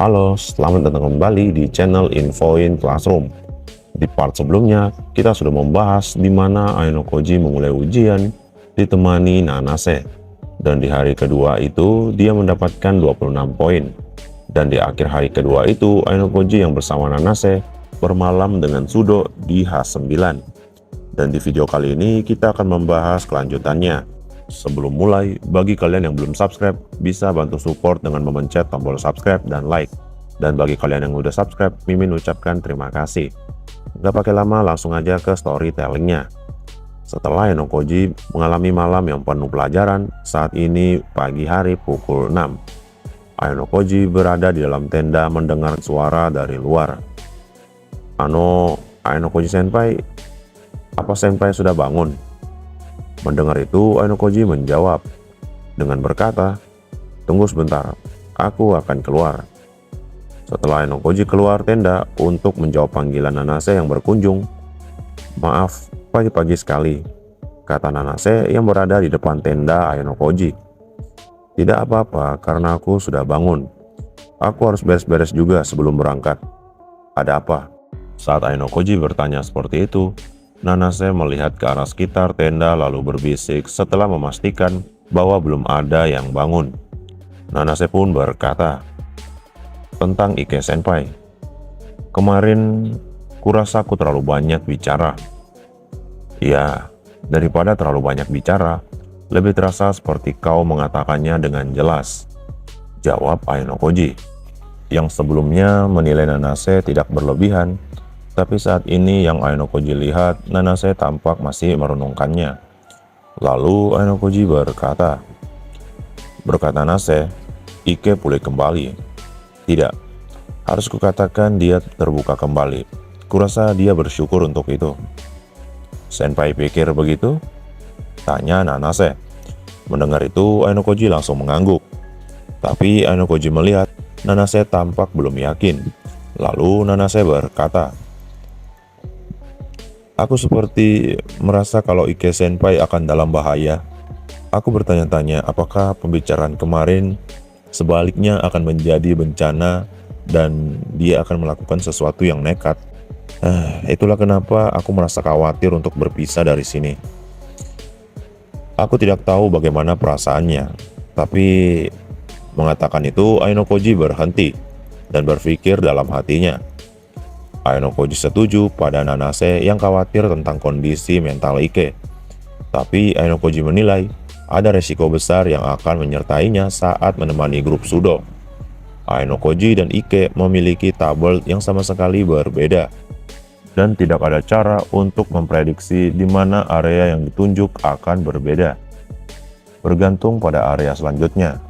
Halo, selamat datang kembali di channel Infoin Classroom. Di part sebelumnya, kita sudah membahas di mana Ainokoji memulai ujian ditemani Nanase. Dan di hari kedua itu, dia mendapatkan 26 poin. Dan di akhir hari kedua itu, Ainokoji yang bersama Nanase bermalam dengan Sudo di H9. Dan di video kali ini, kita akan membahas kelanjutannya. Sebelum mulai, bagi kalian yang belum subscribe, bisa bantu support dengan memencet tombol subscribe dan like. Dan bagi kalian yang udah subscribe, Mimin ucapkan terima kasih. Gak pakai lama, langsung aja ke storytellingnya. Setelah Ainokoji mengalami malam yang penuh pelajaran, saat ini pagi hari pukul 6. Ainokoji berada di dalam tenda mendengar suara dari luar. Ainokoji senpai, apa senpai sudah bangun? Mendengar itu, Ainokoji menjawab dengan berkata, "Tunggu sebentar, aku akan keluar." Setelah Ainokoji keluar tenda untuk menjawab panggilan Nanase yang berkunjung, "Maaf, pagi-pagi sekali," kata Nanase yang berada di depan tenda Ainokoji. "Tidak apa-apa, karena aku sudah bangun. Aku harus beres-beres juga sebelum berangkat." "Ada apa?" Saat Ainokoji bertanya seperti itu, Nanase melihat ke arah sekitar tenda lalu berbisik setelah memastikan bahwa belum ada yang bangun. Nanase pun berkata, "Tentang Ike senpai, kemarin kurasa aku terlalu banyak bicara." "Ya, daripada terlalu banyak bicara, lebih terasa seperti kau mengatakannya dengan jelas," jawab Ainokoji, yang sebelumnya menilai Nanase tidak berlebihan. Tapi saat ini yang Ainokoji lihat, Nanase tampak masih merenungkannya. Lalu Ainokoji berkata, Nanase, Ike pulih kembali." "Tidak, harus kukatakan dia terbuka kembali. Kurasa dia bersyukur untuk itu." "Senpai pikir begitu?" tanya Nanase. Mendengar itu, Ainokoji langsung mengangguk. Tapi Ainokoji melihat Nanase tampak belum yakin. Lalu Nanase berkata, "Aku seperti merasa kalau Ike senpai akan dalam bahaya. Aku bertanya-tanya apakah pembicaraan kemarin sebaliknya akan menjadi bencana dan dia akan melakukan sesuatu yang nekat. Itulah kenapa aku merasa khawatir untuk berpisah dari sini." Aku tidak tahu bagaimana perasaannya, tapi mengatakan itu Ainokoji berhenti dan berpikir dalam hatinya. Ainokoji setuju pada Nanase yang khawatir tentang kondisi mental Ike. Tapi Ainokoji menilai ada resiko besar yang akan menyertainya saat menemani grup Sudo. Ainokoji dan Ike memiliki tabel yang sama sekali berbeda. Dan tidak ada cara untuk memprediksi di mana area yang ditunjuk akan berbeda. Bergantung pada area selanjutnya,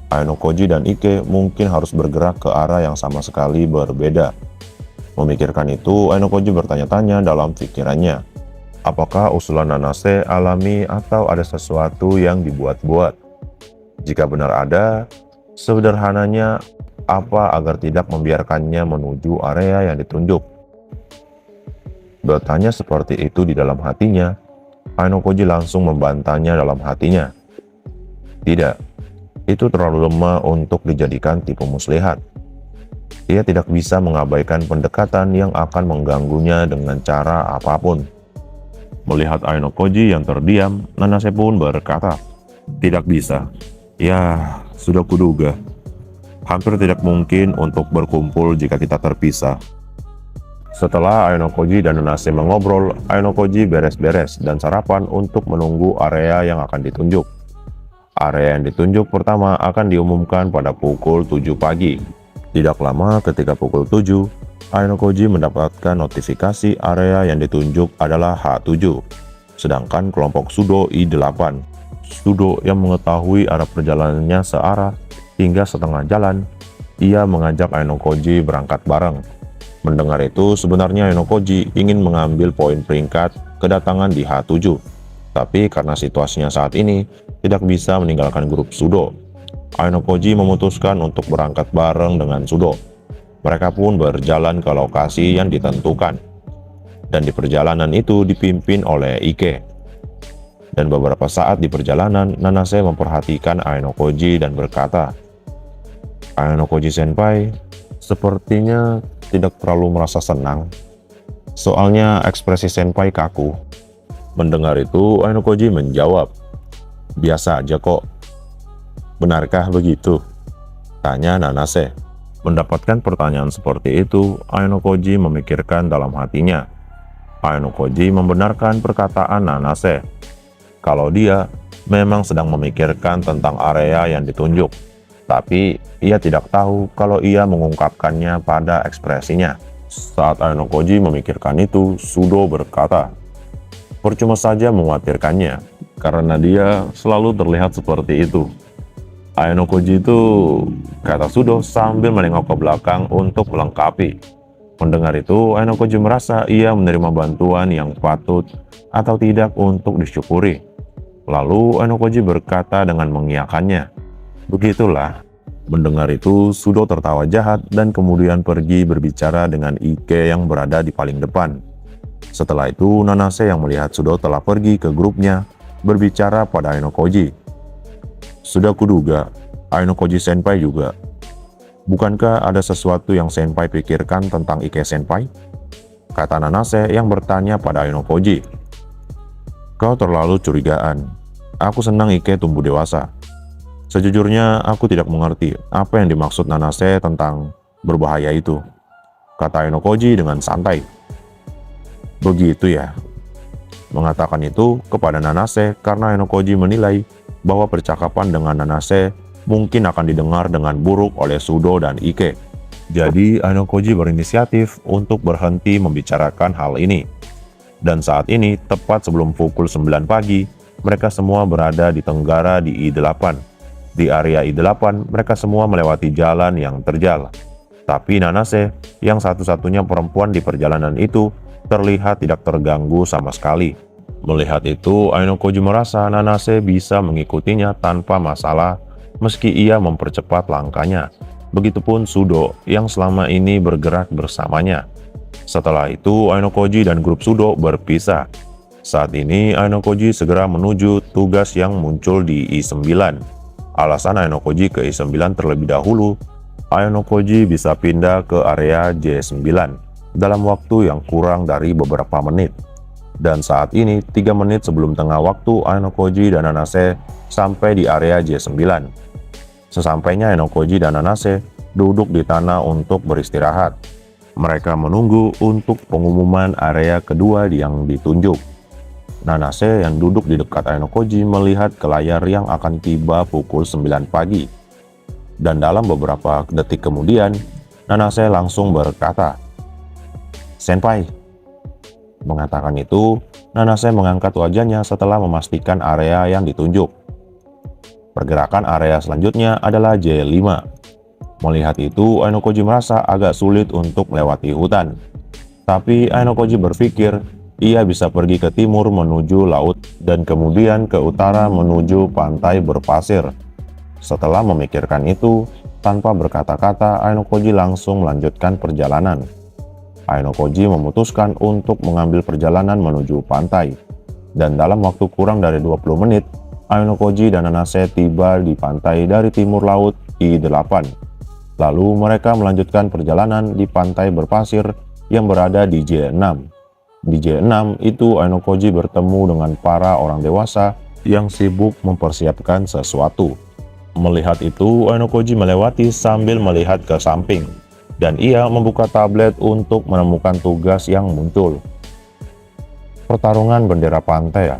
Ainokoji dan Ike mungkin harus bergerak ke arah yang sama sekali berbeda. Memikirkan itu, Ainokoji bertanya-tanya dalam pikirannya, apakah usulan Nanase alami atau ada sesuatu yang dibuat-buat? Jika benar ada, sederhananya apa agar tidak membiarkannya menuju area yang ditunjuk? Bertanya seperti itu di dalam hatinya, Ainokoji langsung membantahnya dalam hatinya. Tidak, itu terlalu lemah untuk dijadikan tipu muslihat. Ia tidak bisa mengabaikan pendekatan yang akan mengganggunya dengan cara apapun. Melihat Ainokoji yang terdiam, Nanase pun berkata, "Tidak bisa. Ya, sudah kuduga. Hampir tidak mungkin untuk berkumpul jika kita terpisah." Setelah Ainokoji dan Nanase mengobrol, Ainokoji beres-beres dan sarapan untuk menunggu area yang akan ditunjuk. Area yang ditunjuk pertama akan diumumkan pada pukul 7 pagi. Tidak lama ketika pukul 7, Ainokoji mendapatkan notifikasi area yang ditunjuk adalah H7, sedangkan kelompok Sudo I8. Sudo yang mengetahui arah perjalanannya searah hingga setengah jalan, ia mengajak Ainokoji berangkat bareng. Mendengar itu, sebenarnya Ainokoji ingin mengambil poin peringkat kedatangan di H7, tapi karena situasinya saat ini tidak bisa meninggalkan grup Sudo, Ainokoji memutuskan untuk berangkat bareng dengan Sudo. Mereka pun berjalan ke lokasi yang ditentukan. Dan di perjalanan itu dipimpin oleh Ike. Dan beberapa saat di perjalanan, Nanase memperhatikan Ainokoji dan berkata, "Ainokoji senpai, sepertinya tidak terlalu merasa senang. Soalnya ekspresi senpai kaku. Mendengar itu, Ainokoji menjawab, "Biasa aja kok." "Benarkah begitu?" tanya Nanase. Mendapatkan pertanyaan seperti itu, Ainokoji memikirkan dalam hatinya. Ainokoji membenarkan perkataan Nanase, kalau dia memang sedang memikirkan tentang area yang ditunjuk. Tapi ia tidak tahu kalau ia mengungkapkannya pada ekspresinya. Saat Ainokoji memikirkan itu, Sudo berkata, "Percuma saja mengkhawatirkannya, karena dia selalu terlihat seperti itu." "Ainokoji itu," kata Sudo sambil menengok ke belakang untuk melengkapi. Mendengar itu, Ainokoji merasa ia menerima bantuan yang patut atau tidak untuk disyukuri. Lalu Ainokoji berkata dengan mengiyakannya, "Begitulah." Mendengar itu, Sudo tertawa jahat dan kemudian pergi berbicara dengan Ike yang berada di paling depan. Setelah itu, Nanase yang melihat Sudo telah pergi ke grupnya berbicara pada Ainokoji. "Sudah kuduga, Ainokoji Senpai juga. Bukankah ada sesuatu yang Senpai pikirkan tentang Ike Senpai?" kata Nanase yang bertanya pada Ainokoji. "Kau terlalu curigaan. Aku senang Ike tumbuh dewasa." "Sejujurnya aku tidak mengerti apa yang dimaksud Nanase tentang berbahaya itu," kata Ainokoji dengan santai. "Begitu ya." Mengatakan itu kepada Nanase karena Ainokoji menilai bahwa percakapan dengan Nanase mungkin akan didengar dengan buruk oleh Sudo dan Ike. Jadi Ainokoji berinisiatif untuk berhenti membicarakan hal ini. Dan saat ini, tepat sebelum pukul 9 pagi, mereka semua berada di tenggara di I8. Di area I8, mereka semua melewati jalan yang terjal. Tapi Nanase, yang satu-satunya perempuan di perjalanan itu, terlihat tidak terganggu sama sekali. Melihat itu, Ainokoji merasa Nanase bisa mengikutinya tanpa masalah meski ia mempercepat langkahnya. Begitupun Sudo yang selama ini bergerak bersamanya. Setelah itu, Ainokoji dan grup Sudo berpisah. Saat ini, Ainokoji segera menuju tugas yang muncul di I9. Alasan Ainokoji ke I9 terlebih dahulu, Ainokoji bisa pindah ke area J9 dalam waktu yang kurang dari beberapa menit. Dan saat ini, 3 menit sebelum tengah waktu, Ainokoji dan Nanase sampai di area J9. Sesampainya Ainokoji dan Nanase duduk di tanah untuk beristirahat. Mereka menunggu untuk pengumuman area kedua yang ditunjuk. Nanase yang duduk di dekat Ainokoji melihat ke layar yang akan tiba pukul 9 pagi. Dan dalam beberapa detik kemudian, Nanase langsung berkata, "Senpai." Mengatakan itu, Nanase mengangkat wajahnya setelah memastikan area yang ditunjuk. Pergerakan area selanjutnya adalah J5. Melihat itu, Ainokoji merasa agak sulit untuk melewati hutan. Tapi Ainokoji berpikir ia bisa pergi ke timur menuju laut dan kemudian ke utara menuju pantai berpasir. Setelah memikirkan itu, tanpa berkata-kata, Ainokoji langsung melanjutkan perjalanan. Ainokoji memutuskan untuk mengambil perjalanan menuju pantai. Dan dalam waktu kurang dari 20 menit, Ainokoji dan Nanase tiba di pantai dari timur laut I8. Lalu mereka melanjutkan perjalanan di pantai berpasir yang berada di J6. Di J6 itu Ainokoji bertemu dengan para orang dewasa yang sibuk mempersiapkan sesuatu. Melihat itu, Ainokoji melewati sambil melihat ke samping. Dan ia membuka tablet untuk menemukan tugas yang muncul. "Pertarungan bendera pantai ya?"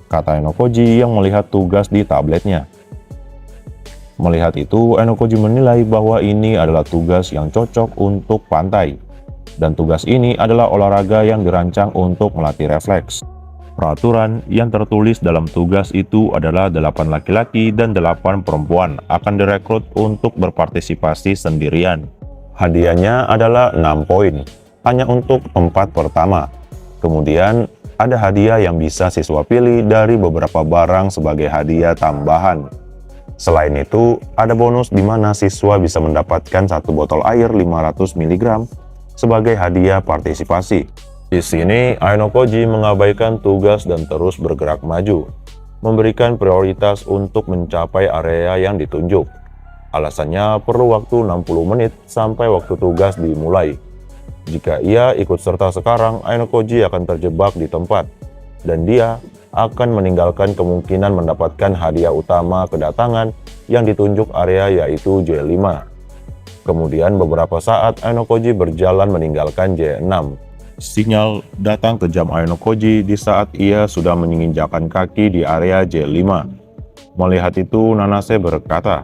kata Ainokoji yang melihat tugas di tabletnya. Melihat itu, Ainokoji menilai bahwa ini adalah tugas yang cocok untuk pantai. Dan tugas ini adalah olahraga yang dirancang untuk melatih refleks. Peraturan yang tertulis dalam tugas itu adalah 8 laki-laki dan 8 perempuan akan direkrut untuk berpartisipasi sendirian. Hadiahnya adalah 6 poin, hanya untuk 4 pertama. Kemudian ada hadiah yang bisa siswa pilih dari beberapa barang sebagai hadiah tambahan. Selain itu, ada bonus di mana siswa bisa mendapatkan 1 botol air 500 mg sebagai hadiah partisipasi. Di sini, Ainokoji mengabaikan tugas dan terus bergerak maju, memberikan prioritas untuk mencapai area yang ditunjuk. Alasannya perlu waktu 60 menit sampai waktu tugas dimulai. Jika ia ikut serta sekarang, Ainokoji akan terjebak di tempat, dan dia akan meninggalkan kemungkinan mendapatkan hadiah utama kedatangan yang ditunjuk area yaitu J5. Kemudian beberapa saat Ainokoji berjalan meninggalkan J6. Sinyal datang ke jam Ainokoji di saat ia sudah menginjakkan kaki di area J5. Melihat itu, Nanase berkata,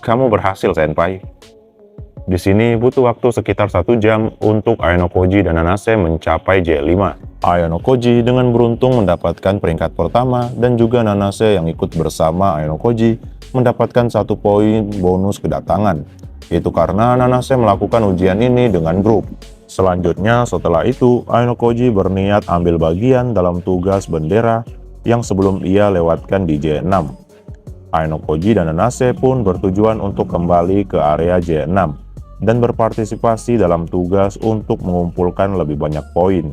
"Kamu berhasil, Senpai." Di sini butuh waktu sekitar 1 jam untuk Ainokoji dan Nanase mencapai J5. Ainokoji dengan beruntung mendapatkan peringkat pertama dan juga Nanase yang ikut bersama Ainokoji mendapatkan 1 poin bonus kedatangan. Itu karena Nanase melakukan ujian ini dengan grup. Selanjutnya setelah itu, Ainokoji berniat ambil bagian dalam tugas bendera yang sebelum ia lewatkan di J6. Ainokoji dan Nanase pun bertujuan untuk kembali ke area J6 dan berpartisipasi dalam tugas untuk mengumpulkan lebih banyak poin.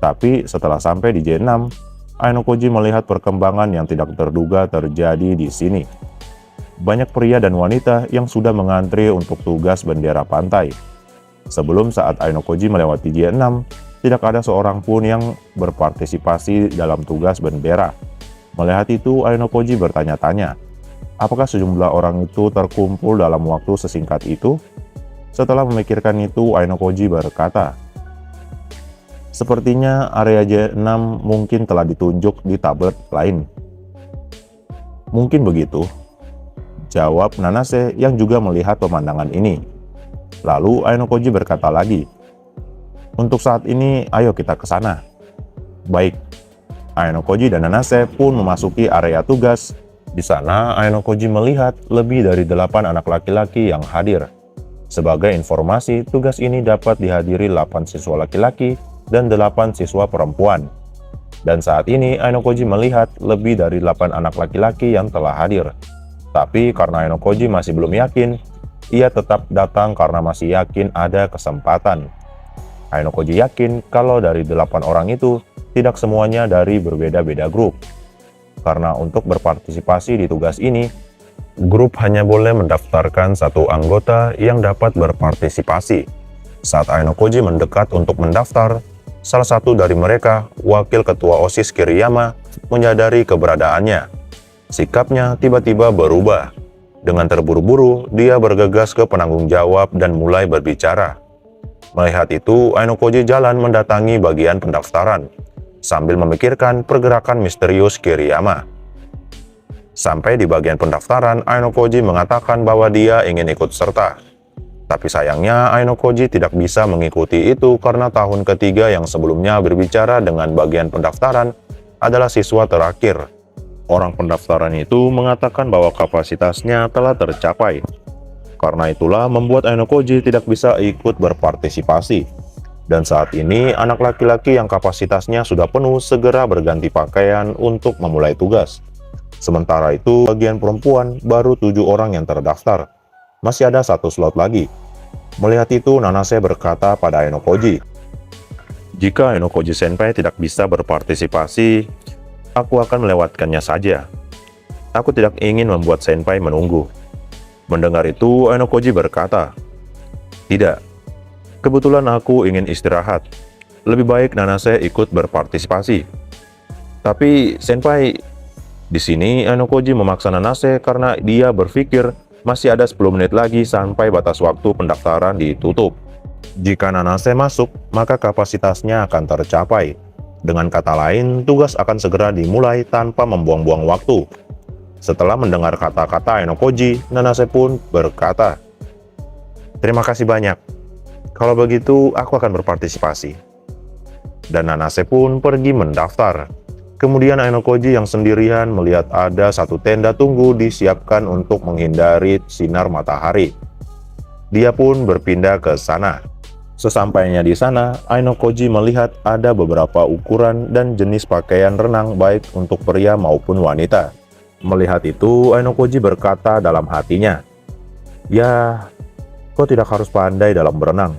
Tapi setelah sampai di J6, Ainokoji melihat perkembangan yang tidak terduga terjadi di sini. Banyak pria dan wanita yang sudah mengantri untuk tugas bendera pantai. Sebelum saat Ainokoji melewati J6, tidak ada seorang pun yang berpartisipasi dalam tugas bendera. Melihat itu, Ainokoji bertanya-tanya, apakah sejumlah orang itu terkumpul dalam waktu sesingkat itu? Setelah memikirkan itu, Ainokoji berkata, "Sepertinya area J6 mungkin telah ditunjuk di tablet lain." "Mungkin begitu," jawab Nanase yang juga melihat pemandangan ini. Lalu Ainokoji berkata lagi, "Untuk saat ini, ayo kita ke sana." Baik, Ainokoji dan Nanase pun memasuki area tugas. Di sana, Ainokoji melihat lebih dari 8 anak laki-laki yang hadir. Sebagai informasi, tugas ini dapat dihadiri 8 siswa laki-laki dan 8 siswa perempuan. Dan saat ini, Ainokoji melihat lebih dari 8 anak laki-laki yang telah hadir. Tapi karena Ainokoji masih belum yakin, ia tetap datang karena masih yakin ada kesempatan. Ainokoji yakin kalau dari 8 orang itu, tidak semuanya dari berbeda-beda grup. Karena untuk berpartisipasi di tugas ini, grup hanya boleh mendaftarkan 1 anggota yang dapat berpartisipasi. Saat Ainokoji mendekat untuk mendaftar, salah satu dari mereka, wakil ketua OSIS Kiriyama, menyadari keberadaannya. Sikapnya tiba-tiba berubah. Dengan terburu-buru, dia bergegas ke penanggung jawab dan mulai berbicara. Melihat itu, Ainokoji jalan mendatangi bagian pendaftaran, sambil memikirkan pergerakan misterius Kiriyama. Sampai di bagian pendaftaran, Ainokoji mengatakan bahwa dia ingin ikut serta. Tapi sayangnya, Ainokoji tidak bisa mengikuti itu karena tahun ketiga yang sebelumnya berbicara dengan bagian pendaftaran adalah siswa terakhir. Orang pendaftaran itu mengatakan bahwa kapasitasnya telah tercapai. Karena itulah membuat Ainokoji tidak bisa ikut berpartisipasi. Dan saat ini, anak laki-laki yang kapasitasnya sudah penuh segera berganti pakaian untuk memulai tugas. Sementara itu, bagian perempuan baru 7 orang yang terdaftar. Masih ada 1 slot lagi. Melihat itu, Nanase berkata pada Ainokoji, "Jika Ainokoji Senpai tidak bisa berpartisipasi, aku akan melewatkannya saja. Aku tidak ingin membuat Senpai menunggu." Mendengar itu, Ainokoji berkata, "Tidak, kebetulan aku ingin istirahat. Lebih baik Nanase ikut berpartisipasi." "Tapi Senpai..." Di sini Ainokoji memaksa Nanase karena dia berpikir masih ada 10 menit lagi sampai batas waktu pendaftaran ditutup. Jika Nanase masuk, maka kapasitasnya akan tercapai. Dengan kata lain, tugas akan segera dimulai tanpa membuang-buang waktu. Setelah mendengar kata-kata Ainokoji, Nanase pun berkata, "Terima kasih banyak. Kalau begitu, aku akan berpartisipasi." Dan Nanase pun pergi mendaftar. Kemudian Ainokoji yang sendirian melihat ada 1 tenda tunggu disiapkan untuk menghindari sinar matahari. Dia pun berpindah ke sana. Sesampainya di sana, Ainokoji melihat ada beberapa ukuran dan jenis pakaian renang baik untuk pria maupun wanita. Melihat itu, Ainokoji berkata dalam hatinya, "Ya, kau tidak harus pandai dalam berenang.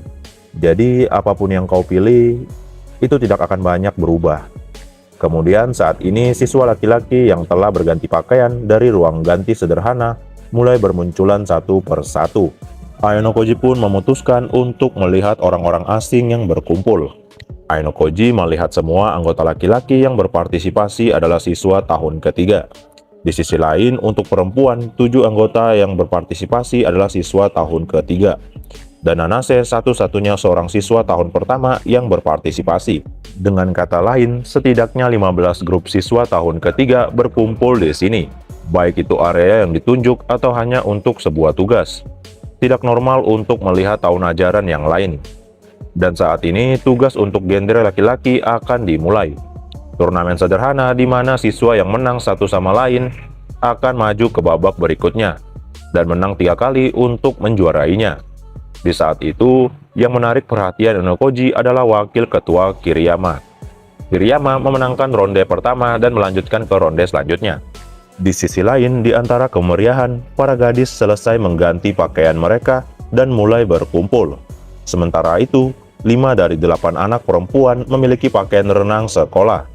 Jadi apapun yang kau pilih, itu tidak akan banyak berubah." Kemudian saat ini siswa laki-laki yang telah berganti pakaian dari ruang ganti sederhana mulai bermunculan satu persatu. Ainokoji pun memutuskan untuk melihat orang-orang asing yang berkumpul. Ainokoji melihat semua anggota laki-laki yang berpartisipasi adalah siswa tahun ketiga. Di sisi lain, untuk perempuan, 7 anggota yang berpartisipasi adalah siswa tahun ketiga. Dan Nanase satu-satunya seorang siswa tahun pertama yang berpartisipasi. Dengan kata lain, setidaknya 15 grup siswa tahun ketiga berkumpul di sini, baik itu area yang ditunjuk atau hanya untuk sebuah tugas. Tidak normal untuk melihat tahun ajaran yang lain. Dan saat ini, tugas untuk genre laki-laki akan dimulai. Turnamen sederhana di mana siswa yang menang satu sama lain akan maju ke babak berikutnya, dan menang 3 kali untuk menjuarainya. Di saat itu, yang menarik perhatian Ainokoji adalah wakil ketua Kiriyama. Kiriyama memenangkan ronde pertama dan melanjutkan ke ronde selanjutnya. Di sisi lain, di antara kemeriahan, para gadis selesai mengganti pakaian mereka dan mulai berkumpul. Sementara itu, 5 dari 8 anak perempuan memiliki pakaian renang sekolah.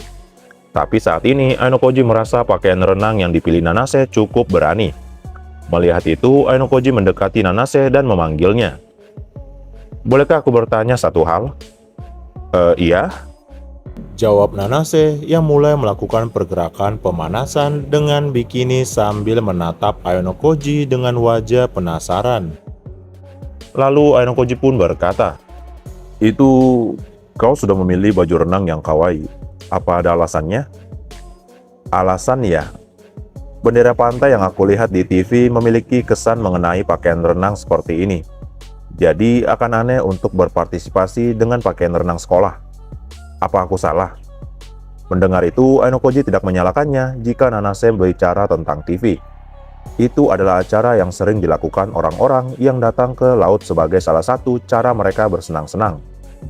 Tapi saat ini, Ainokoji merasa pakaian renang yang dipilih Nanase cukup berani. Melihat itu, Ainokoji mendekati Nanase dan memanggilnya. "Bolehkah aku bertanya satu hal?" Iya," jawab Nanase yang mulai melakukan pergerakan pemanasan dengan bikini sambil menatap Ainokoji dengan wajah penasaran. Lalu Ainokoji pun berkata, "Itu, kau sudah memilih baju renang yang kawaii. Apa ada alasannya?" "Alasan ya? Bendera pantai yang aku lihat di TV memiliki kesan mengenai pakaian renang seperti ini. Jadi akan aneh untuk berpartisipasi dengan pakaian renang sekolah. Apa aku salah?" Mendengar itu, Ainokoji tidak menyalahkannya jika Nanase berbicara tentang TV. Itu adalah acara yang sering dilakukan orang-orang yang datang ke laut sebagai salah satu cara mereka bersenang-senang.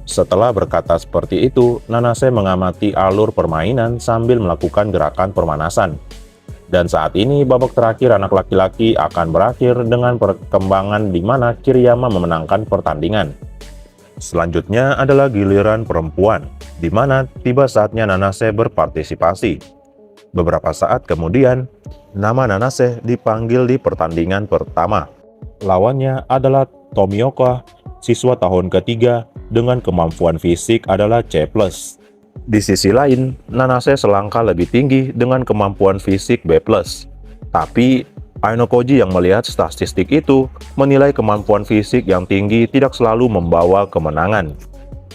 Setelah berkata seperti itu, Nanase mengamati alur permainan sambil melakukan gerakan pemanasan. Dan saat ini, babak terakhir anak laki-laki akan berakhir dengan perkembangan di mana Kiriyama memenangkan pertandingan. Selanjutnya adalah giliran perempuan, di mana tiba saatnya Nanase berpartisipasi. Beberapa saat kemudian, nama Nanase dipanggil di pertandingan pertama. Lawannya adalah Tomioka, siswa tahun ketiga dengan kemampuan fisik adalah C+. Di sisi lain, Nanase selangkah lebih tinggi dengan kemampuan fisik B+. Tapi, Ainokoji yang melihat statistik itu menilai kemampuan fisik yang tinggi tidak selalu membawa kemenangan.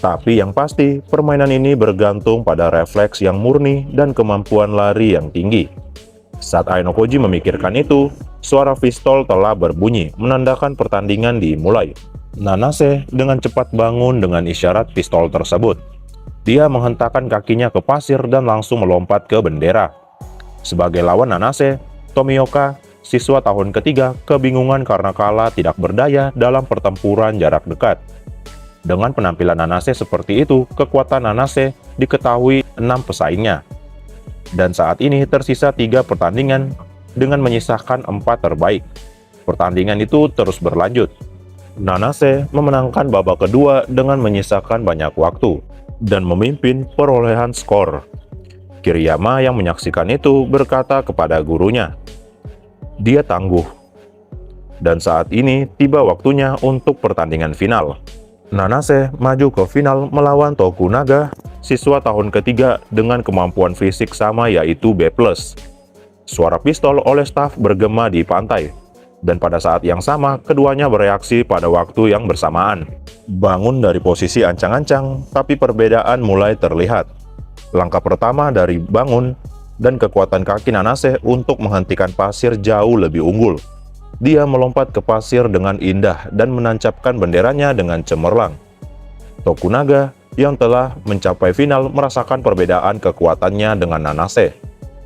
Tapi yang pasti, permainan ini bergantung pada refleks yang murni dan kemampuan lari yang tinggi. Saat Ainokoji memikirkan itu, suara pistol telah berbunyi, menandakan pertandingan dimulai. Nanase dengan cepat bangun dengan isyarat pistol tersebut. Dia menghentakkan kakinya ke pasir dan langsung melompat ke bendera. Sebagai lawan Nanase, Tomioka, siswa tahun ketiga, kebingungan karena kalah tidak berdaya dalam pertempuran jarak dekat. Dengan penampilan Nanase seperti itu, kekuatan Nanase diketahui 6 pesaingnya. Dan saat ini tersisa 3 pertandingan dengan menyisakan 4 terbaik. Pertandingan itu terus berlanjut. Nanase memenangkan babak kedua dengan menyisakan banyak waktu dan memimpin perolehan skor. Kiriyama yang menyaksikan itu berkata kepada gurunya, "Dia tangguh." Dan saat ini tiba waktunya untuk pertandingan final. Nanase maju ke final melawan Tokunaga, siswa tahun ketiga dengan kemampuan fisik sama yaitu B+. Suara pistol oleh staf bergema di pantai. Dan pada saat yang sama, keduanya bereaksi pada waktu yang bersamaan. Bangun dari posisi ancang-ancang, tapi perbedaan mulai terlihat. Langkah pertama dari bangun, dan kekuatan kaki Nanase untuk menghentikan pasir jauh lebih unggul. Dia melompat ke pasir dengan indah dan menancapkan benderanya dengan cemerlang. Tokunaga yang telah mencapai final merasakan perbedaan kekuatannya dengan Nanase.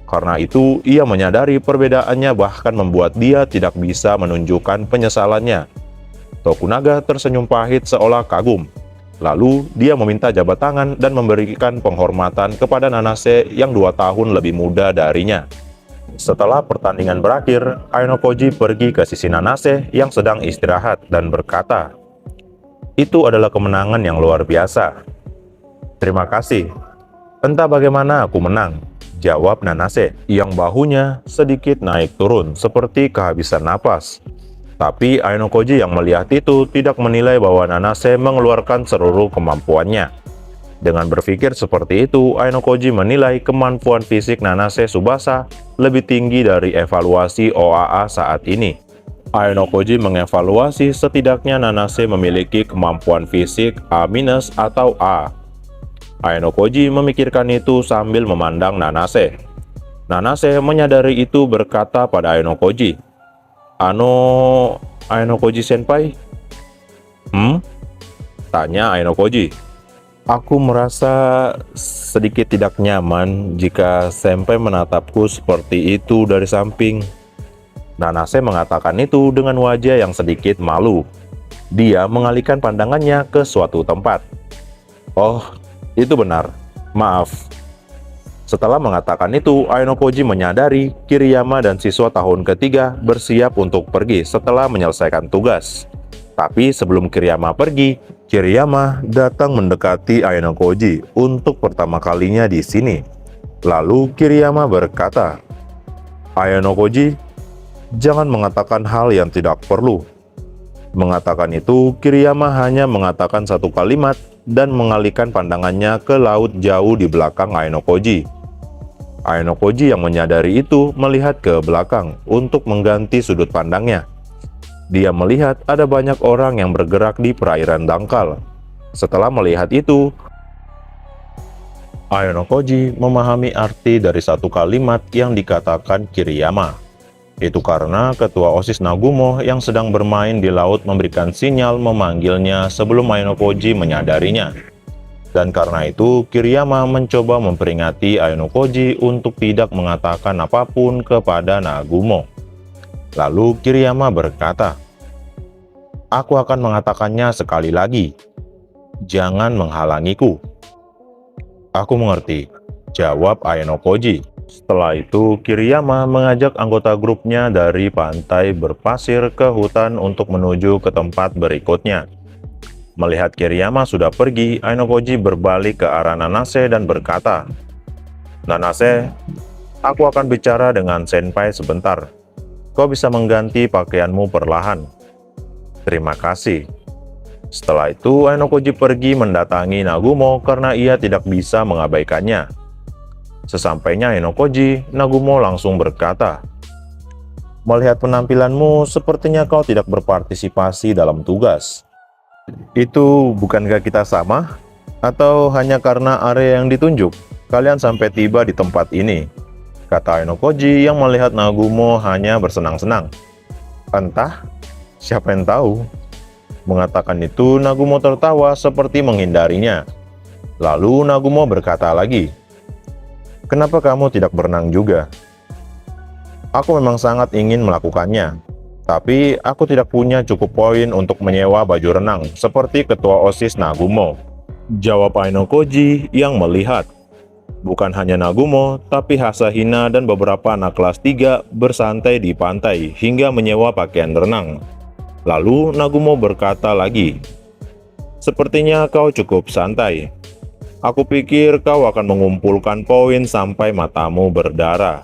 Karena itu, ia menyadari perbedaannya bahkan membuat dia tidak bisa menunjukkan penyesalannya. Tokunaga tersenyum pahit seolah kagum. Lalu, dia meminta jabat tangan dan memberikan penghormatan kepada Nanase yang 2 tahun lebih muda darinya. Setelah pertandingan berakhir, Ainokoji pergi ke sisi Nanase yang sedang istirahat dan berkata, "Itu adalah kemenangan yang luar biasa. Terima kasih. Entah bagaimana aku menang. Jawab Nanase, yang bahunya sedikit naik turun seperti kehabisan napas. Tapi Ainokoji yang melihat itu tidak menilai bahwa Nanase mengeluarkan seluruh kemampuannya. Dengan berpikir seperti itu, Ainokoji menilai kemampuan fisik Nanase Tsubasa lebih tinggi dari evaluasi OAA saat ini. Ainokoji mengevaluasi setidaknya Nanase memiliki kemampuan fisik A- atau A. Ainokoji memikirkan itu sambil memandang Nanase. Nanase menyadari itu berkata pada Ainokoji, Ainokoji senpai?" Tanya Ainokoji. "Aku merasa sedikit tidak nyaman jika senpai menatapku seperti itu dari samping." Nanase mengatakan itu dengan wajah yang sedikit malu. Dia mengalihkan pandangannya ke suatu tempat. "Oh, itu benar. Maaf." Setelah mengatakan itu, Ainokoji menyadari Kiriyama dan siswa tahun ketiga bersiap untuk pergi setelah menyelesaikan tugas. Tapi sebelum Kiriyama pergi, Kiriyama datang mendekati Ainokoji untuk pertama kalinya di sini. Lalu Kiriyama berkata, "Ainokoji, jangan mengatakan hal yang tidak perlu." Mengatakan itu, Kiriyama hanya mengatakan satu kalimat dan mengalihkan pandangannya ke laut jauh di belakang Ainokoji. Ainokoji yang menyadari itu melihat ke belakang untuk mengganti sudut pandangnya. Dia melihat ada banyak orang yang bergerak di perairan dangkal. Setelah melihat itu, Ainokoji memahami arti dari satu kalimat yang dikatakan Kiriyama. Itu karena ketua OSIS Nagumo yang sedang bermain di laut memberikan sinyal memanggilnya sebelum Ainokoji menyadarinya. Dan karena itu, Kiriyama mencoba memperingati Ainokoji untuk tidak mengatakan apapun kepada Nagumo. Lalu Kiriyama berkata, "Aku akan mengatakannya sekali lagi. Jangan menghalangiku." "Aku mengerti," jawab Ainokoji. Setelah itu, Kiriyama mengajak anggota grupnya dari pantai berpasir ke hutan untuk menuju ke tempat berikutnya. Melihat Kiriyama sudah pergi, Ainokoji berbalik ke arah Nanase dan berkata, "Nanase, aku akan bicara dengan senpai sebentar. Kau bisa mengganti pakaianmu perlahan." "Terima kasih." Setelah itu, Ainokoji pergi mendatangi Nagumo karena ia tidak bisa mengabaikannya. Sesampainya Ainokoji, Nagumo langsung berkata, "Melihat penampilanmu, sepertinya kau tidak berpartisipasi dalam tugas. Itu bukankah kita sama? Atau hanya karena area yang ditunjuk, kalian sampai tiba di tempat ini?" kata Ainokoji yang melihat Nagumo hanya bersenang-senang. "Entah, siapa yang tahu?" Mengatakan itu, Nagumo tertawa seperti menghindarinya. Lalu Nagumo berkata lagi, "Kenapa kamu tidak berenang juga?" "Aku memang sangat ingin melakukannya. Tapi aku tidak punya cukup poin untuk menyewa baju renang seperti ketua OSIS Nagumo," jawab Ainokoji yang melihat. Bukan hanya Nagumo, tapi Hasahina dan beberapa anak kelas 3 bersantai di pantai hingga menyewa pakaian renang. Lalu Nagumo berkata lagi, "Sepertinya kau cukup santai. Aku pikir kau akan mengumpulkan poin sampai matamu berdarah.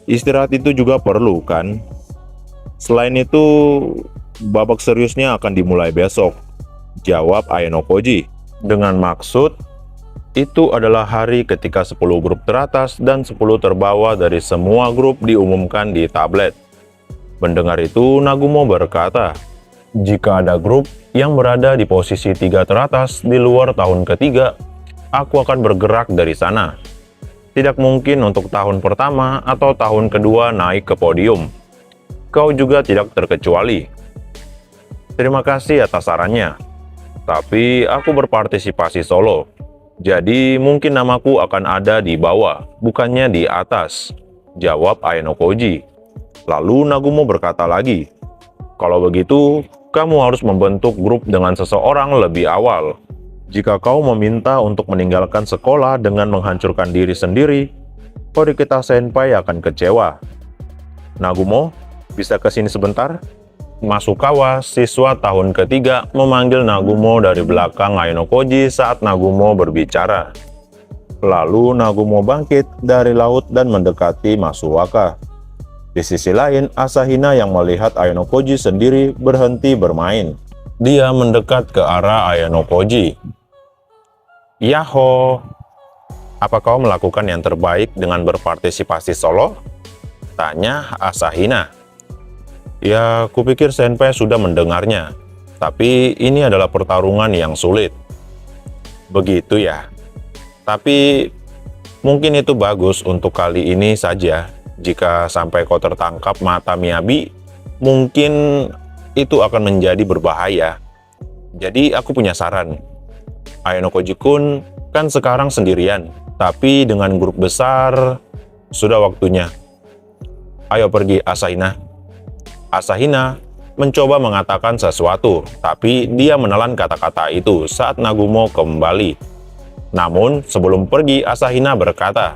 Istirahat itu juga perlu, kan? Selain itu, babak seriusnya akan dimulai besok," jawab Ainokoji. Dengan maksud, itu adalah hari ketika 10 grup teratas dan 10 terbawah dari semua grup diumumkan di tablet. Mendengar itu, Nagumo berkata, "Jika ada grup yang berada di posisi 3 teratas di luar tahun ketiga, aku akan bergerak dari sana. Tidak mungkin untuk tahun pertama atau tahun kedua naik ke podium. Kau juga tidak terkecuali. Terima kasih atas sarannya. Tapi aku berpartisipasi solo. Jadi mungkin namaku akan ada di bawah, bukannya di atas," jawab Ainokoji. Lalu Nagumo berkata lagi, "Kalau begitu, kamu harus membentuk grup dengan seseorang lebih awal. Jika kau meminta untuk meninggalkan sekolah dengan menghancurkan diri sendiri, Horikita Senpai akan kecewa." "Nagumo, bisa ke sini sebentar?" Masukawa, siswa tahun ketiga, memanggil Nagumo dari belakang Ainokoji saat Nagumo berbicara. Lalu Nagumo bangkit dari laut dan mendekati Masuwaka. Di sisi lain, Asahina yang melihat Ayano-koji sendiri berhenti bermain. Dia mendekat ke arah Ayano-koji. "Yaho, apa kau melakukan yang terbaik dengan berpartisipasi solo?" tanya Asahina. "Ya, kupikir senpai sudah mendengarnya, tapi ini adalah pertarungan yang sulit." "Begitu ya? Tapi mungkin itu bagus untuk kali ini saja. Jika sampai kau tertangkap mata Miyabi, mungkin itu akan menjadi berbahaya. Jadi aku punya saran. Ayano-koji-kun kan sekarang sendirian, tapi dengan grup besar, sudah waktunya. Ayo pergi, Asahina." Asahina mencoba mengatakan sesuatu, tapi dia menelan kata-kata itu saat Nagumo kembali. Namun, sebelum pergi, Asahina berkata,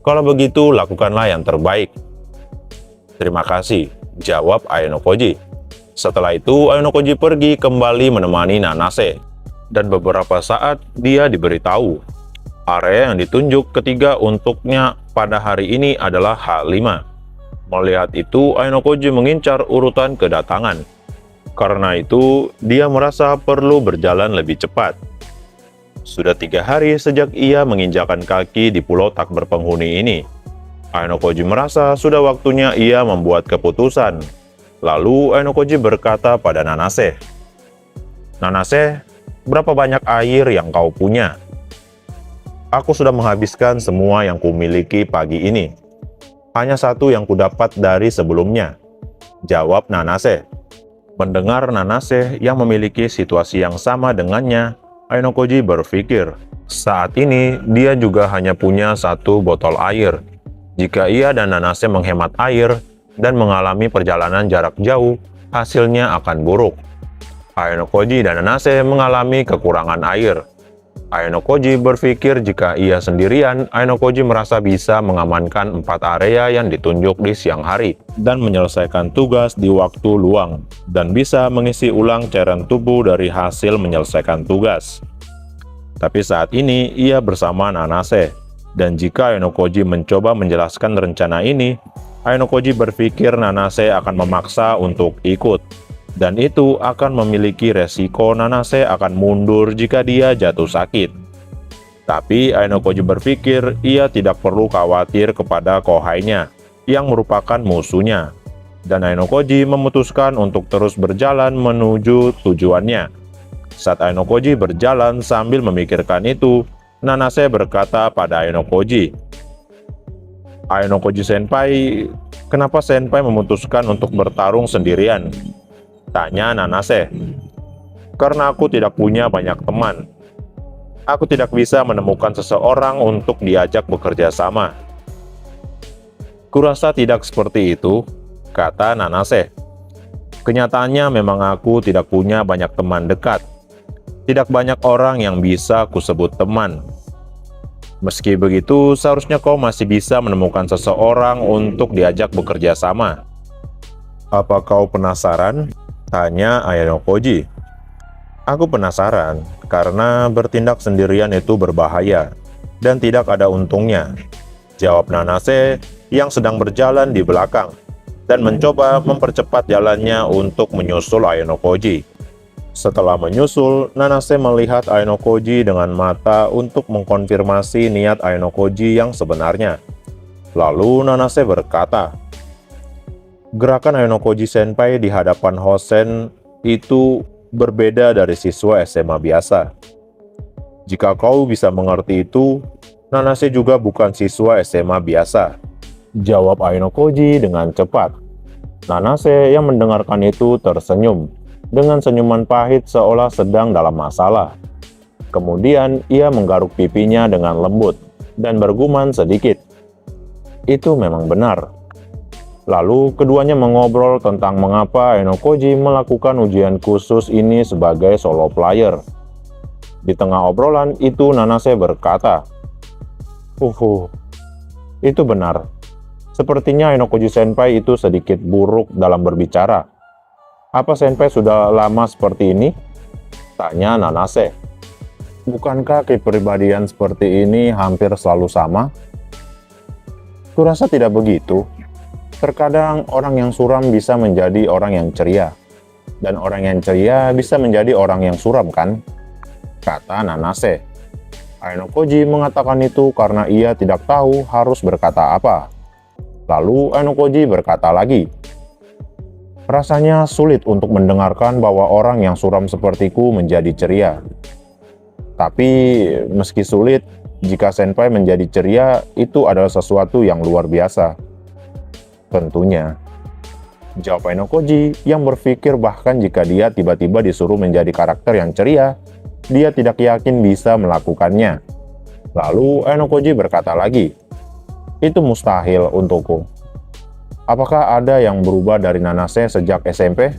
"Kalau begitu, lakukanlah yang terbaik." "Terima kasih," jawab Ayano-koji. Setelah itu, Ayano-koji pergi kembali menemani Nanase. Dan beberapa saat, dia diberitahu, area yang ditunjuk ketiga untuknya pada hari ini adalah H5. Melihat itu, Ayano-koji mengincar urutan kedatangan. Karena itu, dia merasa perlu berjalan lebih cepat. Sudah 3 hari sejak ia menginjakan kaki di pulau tak berpenghuni ini. Ayano-koji merasa sudah waktunya ia membuat keputusan. Lalu Ayano-koji berkata pada Nanase, "Nanase, berapa banyak air yang kau punya?" "Aku sudah menghabiskan semua yang kumiliki pagi ini. Hanya satu yang kudapat dari sebelumnya," jawab Nanase. Mendengar Nanase yang memiliki situasi yang sama dengannya, Ayano-koji berpikir, saat ini dia juga hanya punya 1 botol air. Jika ia dan Nanase menghemat air dan mengalami perjalanan jarak jauh, hasilnya akan buruk. Ayano-koji dan Nanase mengalami kekurangan air. Ayano-koji berpikir jika ia sendirian, Ayano-koji merasa bisa mengamankan 4 area yang ditunjuk di siang hari dan menyelesaikan tugas di waktu luang, dan bisa mengisi ulang cairan tubuh dari hasil menyelesaikan tugas. Tapi saat ini ia bersama Nanase, dan jika Ayano-koji mencoba menjelaskan rencana ini, Ayano-koji berpikir Nanase akan memaksa untuk ikut. Dan itu akan memiliki resiko Nanase akan mundur jika dia jatuh sakit. Tapi Ayano-koji berpikir ia tidak perlu khawatir kepada Kohai-nya, yang merupakan musuhnya. Dan Ayano-koji memutuskan untuk terus berjalan menuju tujuannya. Saat Ayano-koji berjalan sambil memikirkan itu, Nanase berkata pada Ayano-koji, "Ayano-koji senpai, kenapa senpai memutuskan untuk bertarung sendirian?" tanya Nanase. "Karena aku tidak punya banyak teman. Aku tidak bisa menemukan seseorang untuk diajak bekerja sama." "Kurasa tidak seperti itu," kata Nanase. "Kenyataannya memang aku tidak punya banyak teman dekat. Tidak banyak orang yang bisa kusebut teman. Meski begitu, seharusnya kau masih bisa menemukan seseorang untuk diajak bekerja sama." "Apa kau penasaran?" tanya Ayano-koji. "Aku penasaran, karena bertindak sendirian itu berbahaya, dan tidak ada untungnya," jawab Nanase yang sedang berjalan di belakang, dan mencoba mempercepat jalannya untuk menyusul Ayano-koji. Setelah menyusul, Nanase melihat Ayano-koji dengan mata untuk mengkonfirmasi niat Ayano-koji yang sebenarnya. Lalu Nanase berkata, "Gerakan Ayano-koji senpai di hadapan Hosen itu berbeda dari siswa SMA biasa. Jika kau bisa mengerti itu, Nanase juga bukan siswa SMA biasa," jawab Ayano-koji dengan cepat. Nanase yang mendengarkan itu tersenyum, dengan senyuman pahit seolah sedang dalam masalah. Kemudian ia menggaruk pipinya dengan lembut, dan bergumam sedikit, "Itu memang benar." Lalu keduanya mengobrol tentang mengapa Ayano-koji melakukan ujian khusus ini sebagai solo player. Di tengah obrolan itu Nanase berkata, itu benar. Sepertinya Ayano-koji senpai itu sedikit buruk dalam berbicara. Apa senpai sudah lama seperti ini?" tanya Nanase. Bukankah kepribadian seperti ini hampir selalu sama? Kurasa tidak begitu. Terkadang orang yang suram bisa menjadi orang yang ceria, dan orang yang ceria bisa menjadi orang yang suram, kan? Kata Nanase. Ainokoji mengatakan itu karena ia tidak tahu harus berkata apa. Lalu Ainokoji berkata lagi, rasanya sulit untuk mendengarkan bahwa orang yang suram sepertiku menjadi ceria. Tapi meski sulit, jika senpai menjadi ceria itu adalah sesuatu yang luar biasa. Tentunya. Jawab Ainokoji yang berpikir bahkan jika dia tiba-tiba disuruh menjadi karakter yang ceria, dia tidak yakin bisa melakukannya. Lalu Ainokoji berkata lagi, itu mustahil untukku. Apakah ada yang berubah dari Nanase sejak SMP?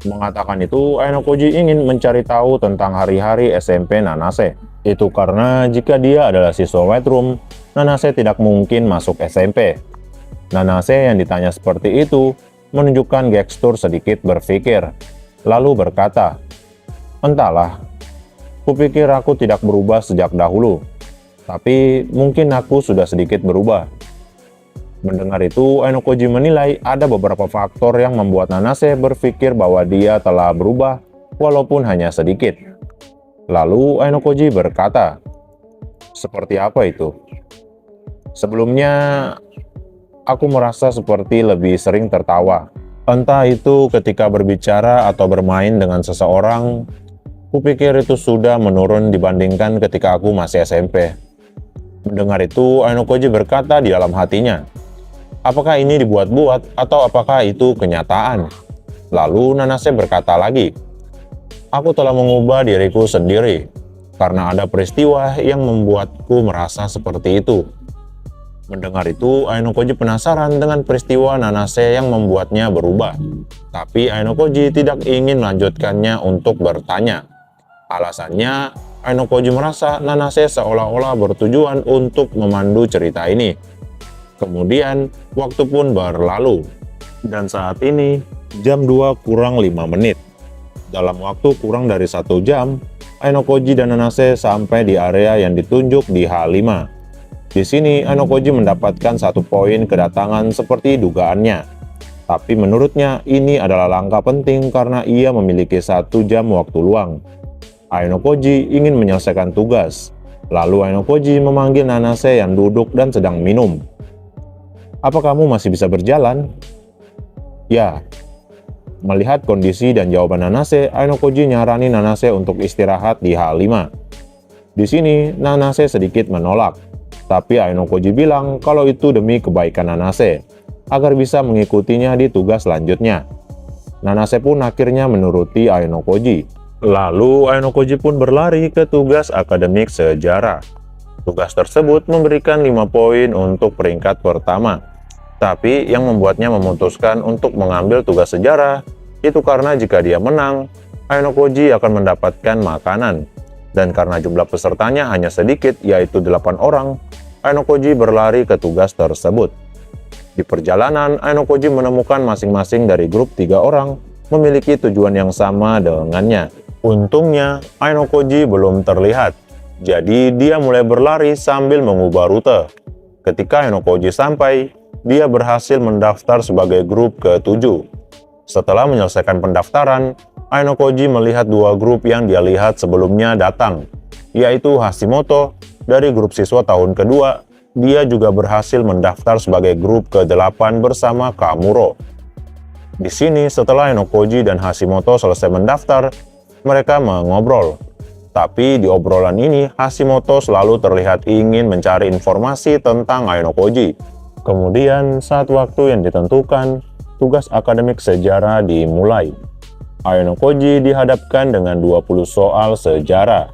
Mengatakan itu, Ainokoji ingin mencari tahu tentang hari-hari SMP Nanase. Itu karena jika dia adalah siswa White Room, Nanase tidak mungkin masuk SMP. Nanase yang ditanya seperti itu menunjukkan gestur sedikit berpikir, lalu berkata, entahlah, kupikir aku tidak berubah sejak dahulu, tapi mungkin aku sudah sedikit berubah. Mendengar itu, Ainokoji menilai ada beberapa faktor yang membuat Nanase berpikir bahwa dia telah berubah walaupun hanya sedikit. Lalu Ainokoji berkata, seperti apa itu? Sebelumnya, aku merasa seperti lebih sering tertawa. Entah itu ketika berbicara atau bermain dengan seseorang, kupikir itu sudah menurun dibandingkan ketika aku masih SMP. Mendengar itu, Ainokoji berkata di dalam hatinya, apakah ini dibuat-buat atau apakah itu kenyataan? Lalu Nanase berkata lagi, aku telah mengubah diriku sendiri karena ada peristiwa yang membuatku merasa seperti itu. Mendengar itu, Ainokoji penasaran dengan peristiwa Nanase yang membuatnya berubah. Tapi Ainokoji tidak ingin melanjutkannya untuk bertanya. Alasannya, Ainokoji merasa Nanase seolah-olah bertujuan untuk memandu cerita ini. Kemudian, waktu pun berlalu. Dan saat ini, jam 2 kurang 5 menit. Dalam waktu kurang dari 1 jam, Ainokoji dan Nanase sampai di area yang ditunjuk di H5. Di sini, Ainokoji mendapatkan 1 poin kedatangan seperti dugaannya. Tapi menurutnya, ini adalah langkah penting karena ia memiliki 1 jam waktu luang. Ainokoji ingin menyelesaikan tugas. Lalu Ainokoji memanggil Nanase yang duduk dan sedang minum. Apa kamu masih bisa berjalan? Ya. Melihat kondisi dan jawaban Nanase, Ainokoji nyarani Nanase untuk istirahat di H5. Di sini, Nanase sedikit menolak. Tapi Ainokoji bilang kalau itu demi kebaikan Nanase, agar bisa mengikutinya di tugas selanjutnya. Nanase pun akhirnya menuruti Ainokoji. Lalu Ainokoji pun berlari ke tugas akademik sejarah. Tugas tersebut memberikan 5 poin untuk peringkat pertama. Tapi yang membuatnya memutuskan untuk mengambil tugas sejarah itu karena jika dia menang, Ainokoji akan mendapatkan makanan. Dan karena jumlah pesertanya hanya sedikit, yaitu 8 orang, Ainokoji berlari ke tugas tersebut. Di perjalanan, Ainokoji menemukan masing-masing dari grup 3 orang memiliki tujuan yang sama dengannya. Untungnya, Ainokoji belum terlihat, jadi dia mulai berlari sambil mengubah rute. Ketika Ainokoji sampai, dia berhasil mendaftar sebagai grup ke-7. Setelah menyelesaikan pendaftaran, Ainokoji melihat 2 grup yang dia lihat sebelumnya datang, yaitu Hashimoto dari grup siswa tahun kedua. Dia juga berhasil mendaftar sebagai grup ke-8 bersama Kamuro. Di sini, setelah Ainokoji dan Hashimoto selesai mendaftar, mereka mengobrol. Tapi di obrolan ini, Hashimoto selalu terlihat ingin mencari informasi tentang Ainokoji. Kemudian, saat waktu yang ditentukan, tugas akademik sejarah dimulai. Ainokoji dihadapkan dengan 20 soal sejarah.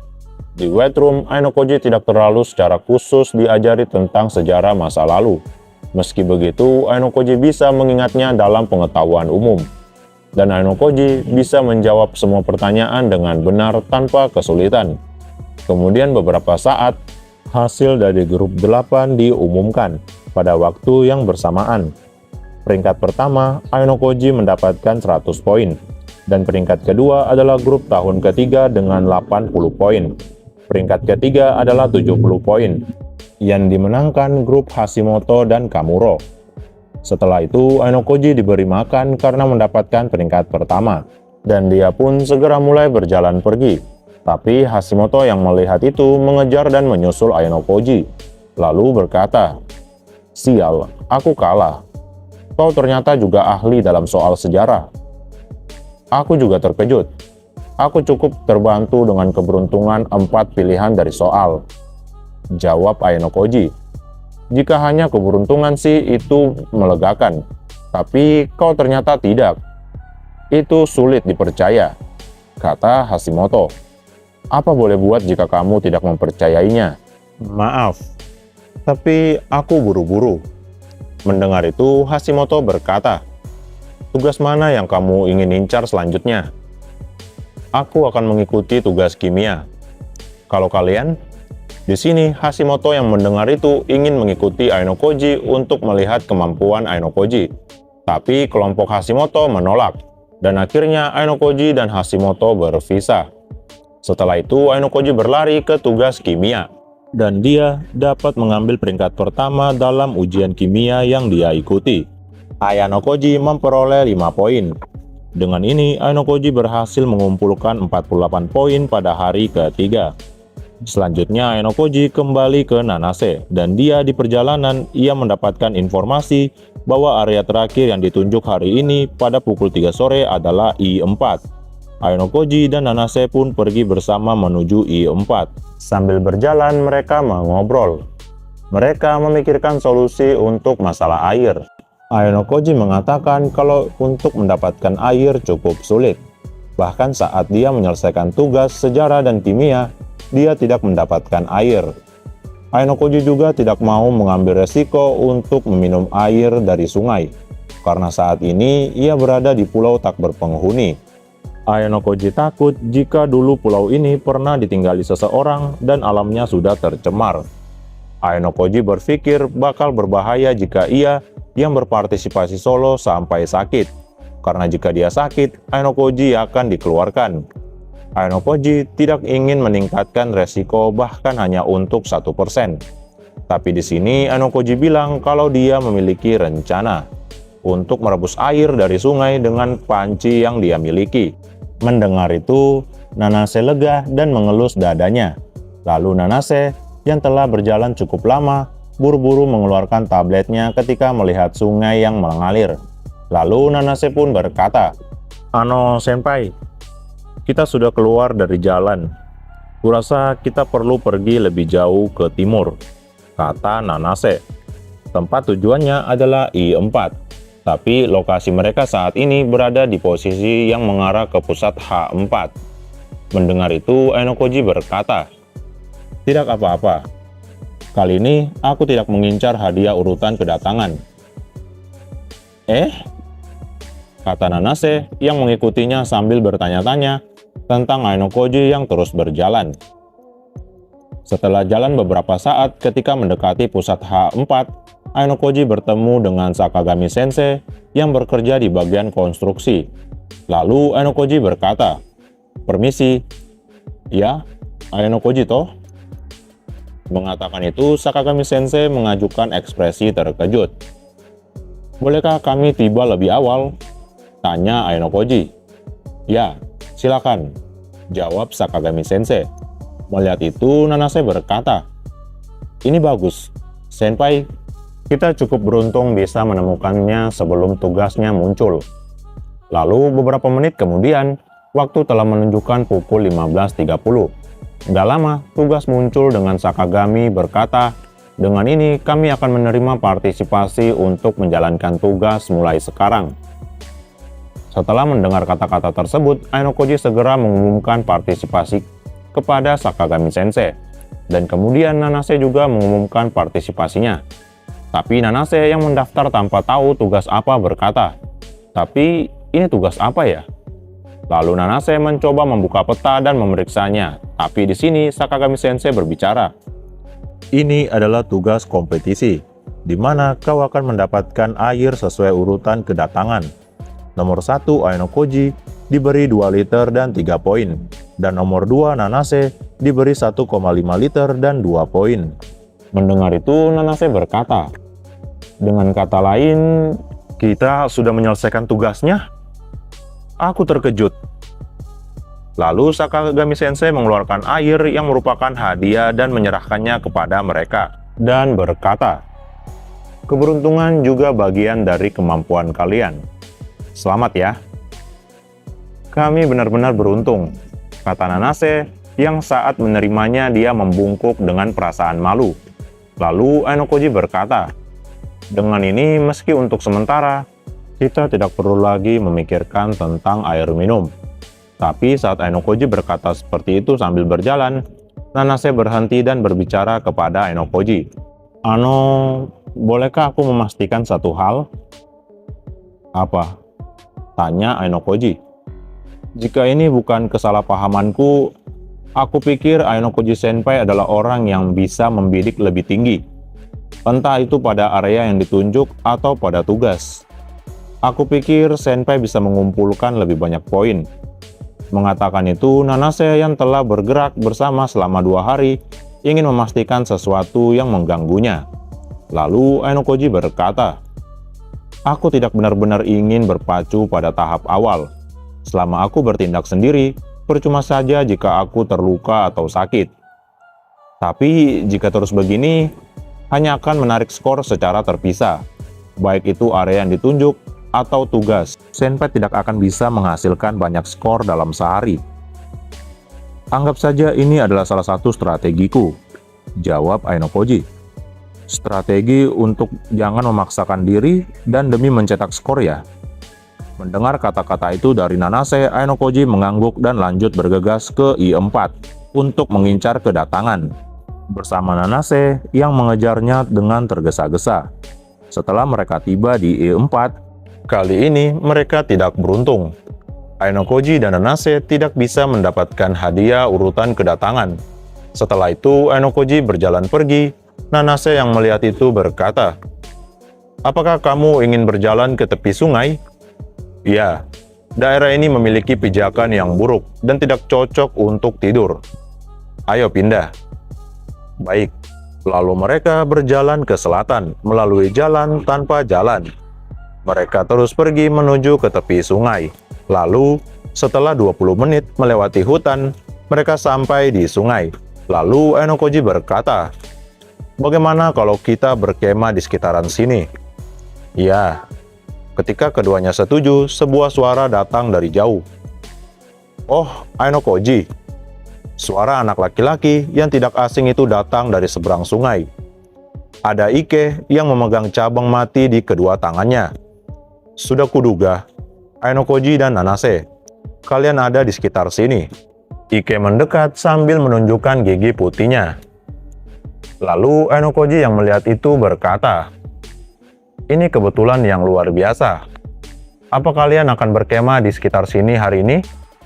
Di White Room, Ainokoji tidak terlalu secara khusus diajari tentang sejarah masa lalu. Meski begitu, Ainokoji bisa mengingatnya dalam pengetahuan umum. Dan Ainokoji bisa menjawab semua pertanyaan dengan benar tanpa kesulitan. Kemudian beberapa saat, hasil dari grup 8 diumumkan pada waktu yang bersamaan. Peringkat pertama, Ainokoji mendapatkan 100 poin. Dan peringkat kedua adalah grup tahun ketiga dengan 80 poin. Peringkat ketiga adalah 70 poin, yang dimenangkan grup Hashimoto dan Kamuro. Setelah itu, Ainokoji diberi makan karena mendapatkan peringkat pertama, dan dia pun segera mulai berjalan pergi. Tapi Hashimoto yang melihat itu mengejar dan menyusul Ainokoji, lalu berkata, "Sial, aku kalah. Kau ternyata juga ahli dalam soal sejarah." Aku juga terkejut. Aku cukup terbantu dengan keberuntungan 4 pilihan dari soal, jawab Ainokoji. Jika hanya keberuntungan sih itu melegakan, tapi kau ternyata tidak. Itu sulit dipercaya, kata Hashimoto. Apa boleh buat jika kamu tidak mempercayainya? Maaf, tapi aku buru-buru. Mendengar itu, Hashimoto berkata, "Tugas mana yang kamu ingin incar selanjutnya?" "Aku akan mengikuti tugas kimia." "Kalau kalian?" Di sini, Hashimoto yang mendengar itu ingin mengikuti Ainokoji untuk melihat kemampuan Ainokoji. Tapi kelompok Hashimoto menolak, dan akhirnya Ainokoji dan Hashimoto berpisah. Setelah itu, Ainokoji berlari ke tugas kimia, dan dia dapat mengambil peringkat pertama dalam ujian kimia yang dia ikuti. Ainokoji memperoleh 5 poin. Dengan ini, Ainokoji berhasil mengumpulkan 48 poin pada hari ketiga. Selanjutnya, Ainokoji kembali ke Nanase, dan dia di perjalanan ia mendapatkan informasi bahwa area terakhir yang ditunjuk hari ini pada pukul 3 sore adalah I4. Ainokoji dan Nanase pun pergi bersama menuju I4. Sambil berjalan, mereka mengobrol. Mereka memikirkan solusi untuk masalah air. Ainokoji mengatakan kalau untuk mendapatkan air cukup sulit. Bahkan saat dia menyelesaikan tugas sejarah dan kimia, dia tidak mendapatkan air. Ainokoji juga tidak mau mengambil resiko untuk meminum air dari sungai, karena saat ini ia berada di pulau tak berpenghuni. Ainokoji takut jika dulu pulau ini pernah ditinggali seseorang dan alamnya sudah tercemar. Ainokoji berpikir bakal berbahaya jika ia yang berpartisipasi solo sampai sakit, karena jika dia sakit, Ainokoji akan dikeluarkan. Ainokoji tidak ingin meningkatkan resiko bahkan hanya untuk 1%. Tapi di sini Ainokoji bilang kalau dia memiliki rencana untuk merebus air dari sungai dengan panci yang dia miliki. Mendengar itu, Nanase lega dan mengelus dadanya. Lalu Nanase yang telah berjalan cukup lama buru-buru mengeluarkan tabletnya ketika melihat sungai yang mengalir. Lalu Nanase pun berkata, "Ano senpai, kita sudah keluar dari jalan. Kurasa kita perlu pergi lebih jauh ke timur," kata Nanase. Tempat tujuannya adalah I4, tapi lokasi mereka saat ini berada di posisi yang mengarah ke pusat H4. Mendengar itu, Ainokoji berkata, "Tidak apa-apa. Kali ini aku tidak mengincar hadiah urutan kedatangan." Kata Nanase yang mengikutinya sambil bertanya-tanya tentang Ainokoji yang terus berjalan. Setelah jalan beberapa saat ketika mendekati pusat H4, Ainokoji bertemu dengan Sakagami Sensei yang bekerja di bagian konstruksi. Lalu Ainokoji berkata, "Permisi." "Ya, Ainokoji toh?" Mengatakan itu, Sakagami Sensei mengajukan ekspresi terkejut. "Bolehkah kami tiba lebih awal?" tanya Ainokoji. "Ya, silakan," jawab Sakagami Sensei. Melihat itu, Nanase berkata, "Ini bagus, Senpai. Kita cukup beruntung bisa menemukannya sebelum tugasnya muncul." Lalu beberapa menit kemudian, waktu telah menunjukkan pukul 15.30. Nggak lama, tugas muncul dengan Sakagami berkata, "Dengan ini kami akan menerima partisipasi untuk menjalankan tugas mulai sekarang." Setelah mendengar kata-kata tersebut, Ainokoji segera mengumumkan partisipasi kepada Sakagami Sensei. Dan kemudian Nanase juga mengumumkan partisipasinya. Tapi Nanase yang mendaftar tanpa tahu tugas apa berkata, "Tapi ini tugas apa ya?" Lalu Nanase mencoba membuka peta dan memeriksanya. Tapi di sini Sakagami Sensei berbicara, "Ini adalah tugas kompetisi, di mana kau akan mendapatkan air sesuai urutan kedatangan. Nomor 1 Ainokoji, diberi 2 liter dan 3 poin. Dan nomor 2 Nanase diberi 1,5 liter dan 2 poin. Mendengar itu, Nanase berkata, dengan kata lain, Kita sudah menyelesaikan tugasnya? Aku terkejut. Lalu Sakagami Sensei mengeluarkan air yang merupakan hadiah dan menyerahkannya kepada mereka. dan berkata, keberuntungan juga bagian dari kemampuan kalian. Selamat ya. Kami benar-benar beruntung, kata Nanase, yang saat menerimanya dia membungkuk dengan perasaan malu. Lalu Ainokoji berkata, dengan ini meski untuk sementara, kita tidak perlu lagi memikirkan tentang air minum. Tapi saat Ainokoji berkata seperti itu sambil berjalan, Nanase berhenti dan berbicara kepada Ainokoji. Ano, bolehkah aku memastikan satu hal? Apa? Tanya Ainokoji. Jika ini bukan kesalahpahamanku, aku pikir Ainokoji Senpai adalah orang yang bisa membidik lebih tinggi. Entah itu pada area yang ditunjuk atau pada tugas. Aku pikir Senpai bisa mengumpulkan lebih banyak poin. Mengatakan itu, Nanase yang telah bergerak bersama selama 2 hari ingin memastikan sesuatu yang mengganggunya. Lalu Ainokoji berkata, aku tidak benar-benar ingin berpacu pada tahap awal. Selama aku bertindak sendiri, percuma saja jika aku terluka atau sakit. Tapi jika terus begini, hanya akan menarik skor secara terpisah. Baik itu area yang ditunjuk atau tugas, Senpai tidak akan bisa menghasilkan banyak skor dalam sehari. Anggap saja ini adalah salah satu strategiku, jawab Ainokoji. Strategi untuk jangan memaksakan diri dan demi mencetak skor ya. Mendengar kata-kata itu dari Nanase, Ainokoji mengangguk dan lanjut bergegas ke I4 untuk mengincar kedatangan, bersama Nanase yang mengejarnya dengan tergesa-gesa. Setelah mereka tiba di I4, kali ini mereka tidak beruntung. Ainokoji dan Nanase tidak bisa mendapatkan hadiah urutan kedatangan. Setelah itu, Ainokoji berjalan pergi. Nanase yang melihat itu berkata, apakah kamu ingin berjalan ke tepi sungai? Ya, daerah ini memiliki pijakan yang buruk dan tidak cocok untuk tidur. Ayo pindah. Baik, lalu mereka berjalan ke selatan melalui jalan tanpa jalan. Mereka terus pergi menuju ke tepi sungai. Lalu, setelah 20 menit melewati hutan, mereka sampai di sungai. Lalu Ainokoji berkata, bagaimana kalau kita berkemah di sekitaran sini? Ya, ketika keduanya setuju, sebuah suara datang dari jauh. Oh, Ainokoji. Suara anak laki-laki yang tidak asing itu datang dari seberang sungai. Ada Ike yang memegang cabang mati di kedua tangannya. Sudah kuduga, Ainokoji dan Nanase, kalian ada di sekitar sini. Ike mendekat sambil menunjukkan gigi putihnya. Lalu Ainokoji yang melihat itu berkata, ini kebetulan yang luar biasa. Apa kalian akan berkemah di sekitar sini hari ini?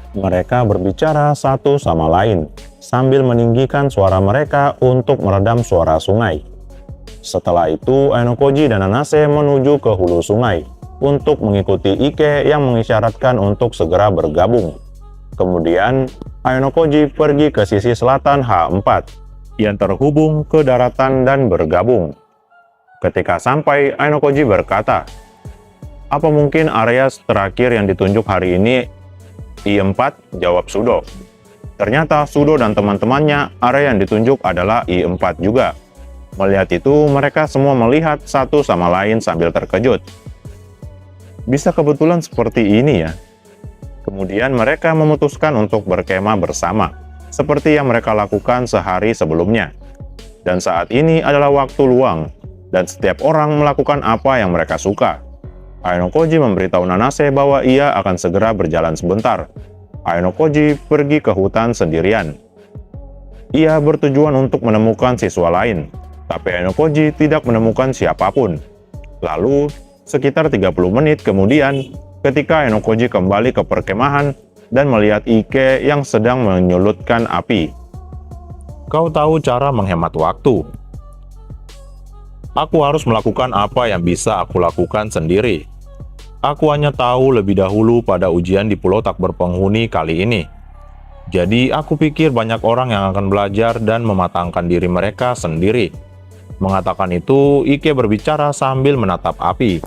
Mereka berbicara satu sama lain, sambil meninggikan suara mereka untuk meredam suara sungai. Setelah itu, Ainokoji dan Nanase menuju ke hulu sungai untuk mengikuti Ike yang mengisyaratkan untuk segera bergabung. Kemudian, Ainokoji pergi ke sisi selatan H4 yang terhubung ke daratan dan bergabung. Ketika sampai, Ainokoji berkata, apa mungkin area terakhir yang ditunjuk hari ini I4? Jawab Sudo. Ternyata Sudo dan teman-temannya area yang ditunjuk adalah I4 juga. Melihat itu, mereka semua melihat satu sama lain sambil terkejut. Bisa kebetulan seperti ini ya. Kemudian mereka memutuskan untuk berkemah bersama, seperti yang mereka lakukan sehari sebelumnya. Dan saat ini adalah waktu luang, dan setiap orang melakukan apa yang mereka suka. Ainokoji memberitahu Nanase bahwa ia akan segera berjalan sebentar. Ainokoji pergi ke hutan sendirian. Ia bertujuan untuk menemukan siswa lain, tapi Ainokoji tidak menemukan siapapun. Lalu, sekitar 30 menit kemudian, ketika Ainokoji kembali ke perkemahan dan melihat Ike yang sedang menyulutkan api. Kau tahu cara menghemat waktu. Aku harus melakukan apa yang bisa aku lakukan sendiri. Aku hanya tahu lebih dahulu pada ujian di Pulau Tak Berpenghuni kali ini. Jadi aku pikir banyak orang yang akan belajar dan mematangkan diri mereka sendiri. Mengatakan itu, Ike berbicara sambil menatap api.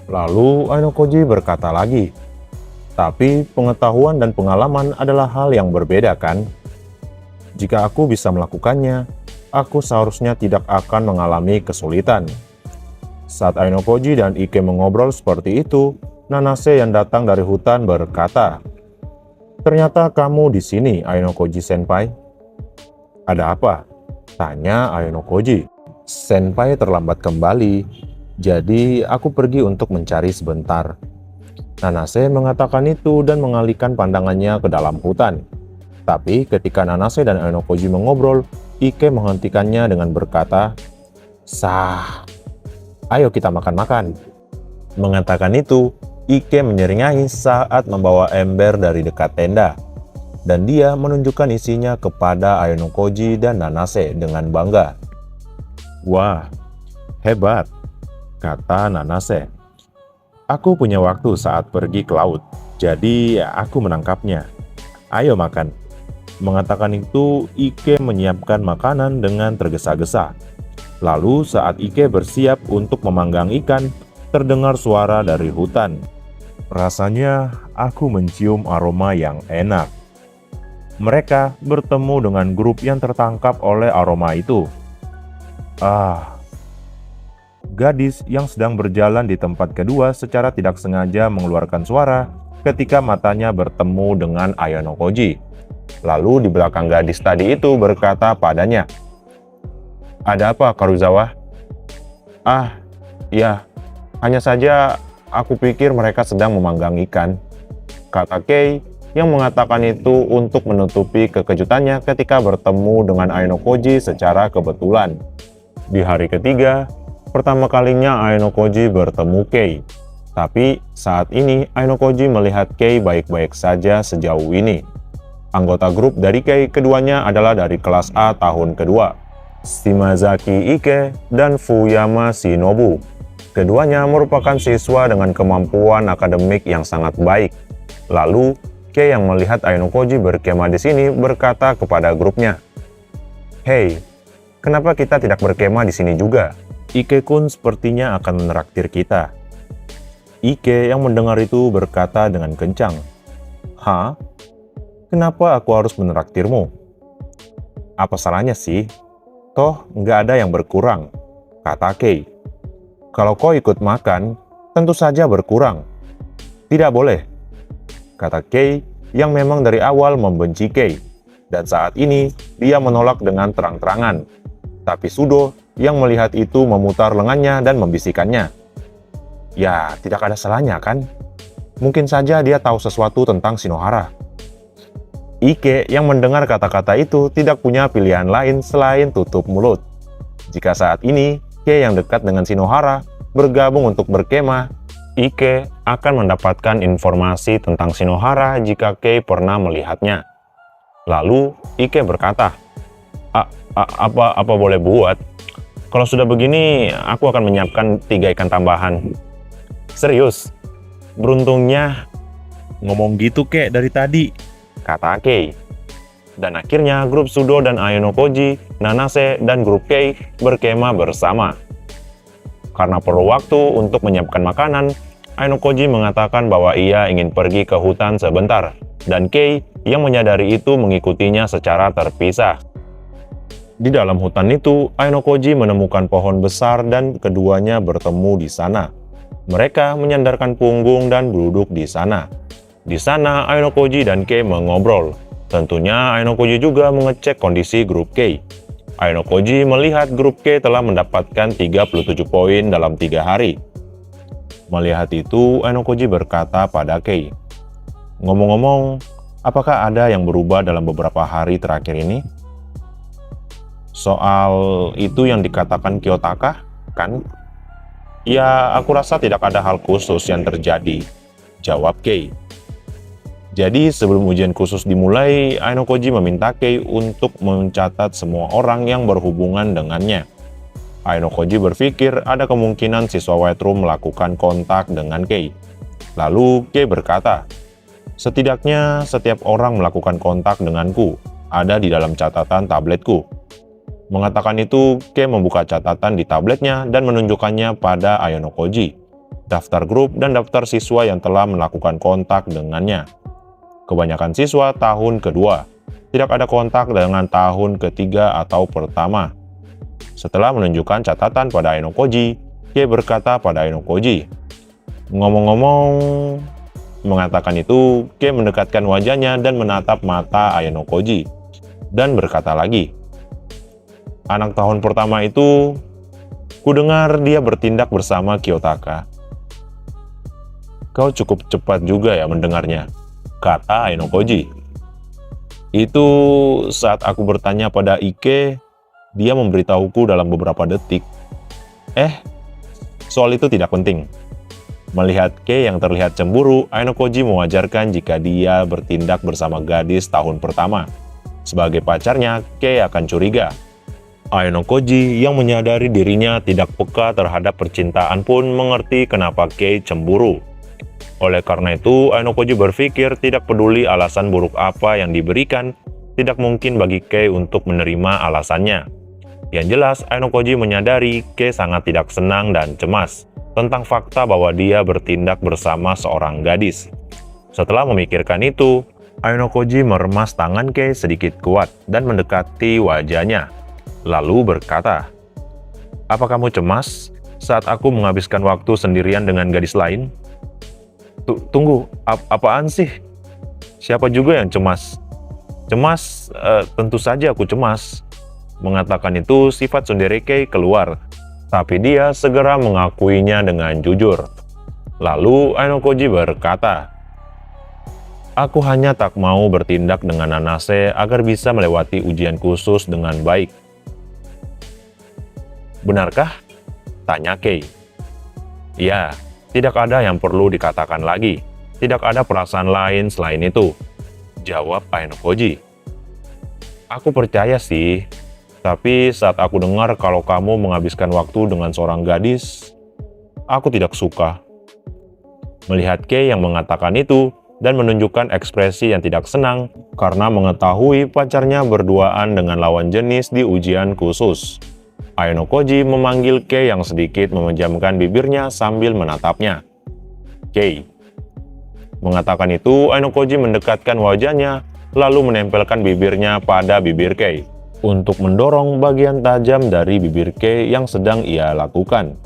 Lalu Ainokoji berkata lagi, "Tapi pengetahuan dan pengalaman adalah hal yang berbeda kan? Jika aku bisa melakukannya, aku seharusnya tidak akan mengalami kesulitan." Saat Ainokoji dan Ike mengobrol seperti itu, Nanase yang datang dari hutan berkata, "Ternyata kamu di sini, Ainokoji Senpai." "Ada apa?" tanya Ainokoji. "Senpai terlambat kembali, jadi aku pergi untuk mencari sebentar." Nanase mengatakan itu dan mengalihkan pandangannya ke dalam hutan. Tapi ketika Nanase dan Ainokoji mengobrol, Ike menghentikannya dengan berkata, "Sah, ayo kita makan-makan." Mengatakan itu, Ike menyeringai saat membawa ember dari dekat tenda. Dan dia menunjukkan isinya kepada Ainokoji dan Nanase dengan bangga. "Wah, hebat," kata Nanase. "Aku punya waktu saat pergi ke laut, jadi aku menangkapnya. Ayo makan." Mengatakan itu, Ike menyiapkan makanan dengan tergesa-gesa. Lalu saat Ike bersiap untuk memanggang ikan, terdengar suara dari hutan. Rasanya aku mencium aroma yang enak. Mereka bertemu dengan grup yang tertangkap oleh aroma itu. Gadis yang sedang berjalan di tempat kedua secara tidak sengaja mengeluarkan suara ketika matanya bertemu dengan Ainokoji. Lalu di belakang gadis tadi itu berkata padanya, "Ada apa, Karuzawa?" Ya, hanya saja aku pikir mereka sedang memanggang ikan," kata Kei yang mengatakan itu untuk menutupi kekejutannya ketika bertemu dengan Ainokoji secara kebetulan. Di hari ketiga, pertama kalinya Ainokoji bertemu Kei. Tapi saat ini Ainokoji melihat Kei baik-baik saja sejauh ini. Anggota grup dari Kei keduanya adalah dari kelas A tahun kedua, Shimazaki Ike dan Fuyama Shinobu. Keduanya merupakan siswa dengan kemampuan akademik yang sangat baik. Lalu, Kei yang melihat Ainokoji berkemah di sini berkata kepada grupnya, "Hei, kenapa kita tidak berkemah di sini juga? Ike-kun sepertinya akan menraktir kita." Ike yang mendengar itu berkata dengan kencang, "Hah? Kenapa aku harus menraktirmu? Apa salahnya sih? Toh nggak ada yang berkurang," kata Kei. "Kalau kau ikut makan, tentu saja berkurang." "Tidak boleh," kata Kei yang memang dari awal membenci Kei. Dan saat ini dia menolak dengan terang-terangan. Tapi Sudo yang melihat itu memutar lengannya dan membisikannya, "Ya, tidak ada salahnya kan? Mungkin saja dia tahu sesuatu tentang Shinohara." Ike yang mendengar kata-kata itu tidak punya pilihan lain selain tutup mulut. Jika saat ini Kei yang dekat dengan Shinohara bergabung untuk berkemah, Ike akan mendapatkan informasi tentang Shinohara jika Kei pernah melihatnya. Lalu Ike berkata, Apa boleh buat? Kalau sudah begini, aku akan menyiapkan 3 ikan tambahan." "Serius? Beruntungnya." "Ngomong gitu kek dari tadi," kata Kei. Dan akhirnya grup Sudo dan Ainokoji, Nanase, dan grup Kei berkemah bersama. Karena perlu waktu untuk menyiapkan makanan, Ainokoji mengatakan bahwa ia ingin pergi ke hutan sebentar, dan Kei yang menyadari itu mengikutinya secara terpisah. Di dalam hutan itu, Ainokoji menemukan pohon besar dan keduanya bertemu di sana. Mereka menyandarkan punggung dan duduk di sana. Di sana, Ainokoji dan Kei mengobrol. Tentunya Ainokoji juga mengecek kondisi grup Kei. Ainokoji melihat grup Kei telah mendapatkan 37 poin dalam 3 hari. Melihat itu, Ainokoji berkata pada Kei, "Ngomong-ngomong, apakah ada yang berubah dalam beberapa hari terakhir ini?" "Soal itu yang dikatakan Kiyotaka, kan?" "Ya, aku rasa tidak ada hal khusus yang terjadi," jawab Kei. Jadi sebelum ujian khusus dimulai, Ainokoji meminta Kei untuk mencatat semua orang yang berhubungan dengannya. Ainokoji berpikir ada kemungkinan siswa White Room melakukan kontak dengan Kei. Lalu Kei berkata, "Setidaknya setiap orang melakukan kontak denganku, ada di dalam catatan tabletku." Mengatakan itu, Kei membuka catatan di tabletnya dan menunjukkannya pada Ainokoji, daftar grup dan daftar siswa yang telah melakukan kontak dengannya. Kebanyakan siswa tahun kedua, tidak ada kontak dengan tahun ketiga atau pertama. Setelah menunjukkan catatan pada Ainokoji, Kei berkata pada Ainokoji, "Ngomong-ngomong..." Mengatakan itu, Kei mendekatkan wajahnya dan menatap mata Ainokoji, dan berkata lagi, "Anak tahun pertama itu, kudengar dia bertindak bersama Kiyotaka." "Kau cukup cepat juga ya mendengarnya," kata Ainokoji. "Itu saat aku bertanya pada Ike, dia memberitahuku dalam beberapa detik." Soal itu tidak penting." Melihat Kei yang terlihat cemburu, Ainokoji mewajarkan jika dia bertindak bersama gadis tahun pertama. Sebagai pacarnya, Kei akan curiga. Ainokoji yang menyadari dirinya tidak peka terhadap percintaan pun mengerti kenapa Kei cemburu. Oleh karena itu, Ainokoji berpikir tidak peduli alasan buruk apa yang diberikan, tidak mungkin bagi Kei untuk menerima alasannya. Yang jelas, Ainokoji menyadari Kei sangat tidak senang dan cemas tentang fakta bahwa dia bertindak bersama seorang gadis. Setelah memikirkan itu, Ainokoji meremas tangan Kei sedikit kuat dan mendekati wajahnya, lalu berkata, "Apa kamu cemas saat aku menghabiskan waktu sendirian dengan gadis lain?" Tunggu, apaan sih? Siapa juga yang cemas? Cemas, tentu saja aku cemas. Mengatakan itu, sifat tsundere Kei keluar, tapi dia segera mengakuinya dengan jujur. Lalu Ainokoji berkata, "Aku hanya tak mau bertindak dengan Nanase agar bisa melewati ujian khusus dengan baik." "Benarkah?" tanya Kei. "Ya, tidak ada yang perlu dikatakan lagi. Tidak ada perasaan lain selain itu," jawab Ainokoji. "Aku percaya sih. Tapi saat aku dengar kalau kamu menghabiskan waktu dengan seorang gadis, aku tidak suka." Melihat Kei yang mengatakan itu dan menunjukkan ekspresi yang tidak senang karena mengetahui pacarnya berduaan dengan lawan jenis di ujian khusus, Ainokoji memanggil Kei yang sedikit memejamkan bibirnya sambil menatapnya. "Kei." Mengatakan itu, Ainokoji mendekatkan wajahnya lalu menempelkan bibirnya pada bibir Kei untuk mendorong bagian tajam dari bibir Kei yang sedang ia lakukan.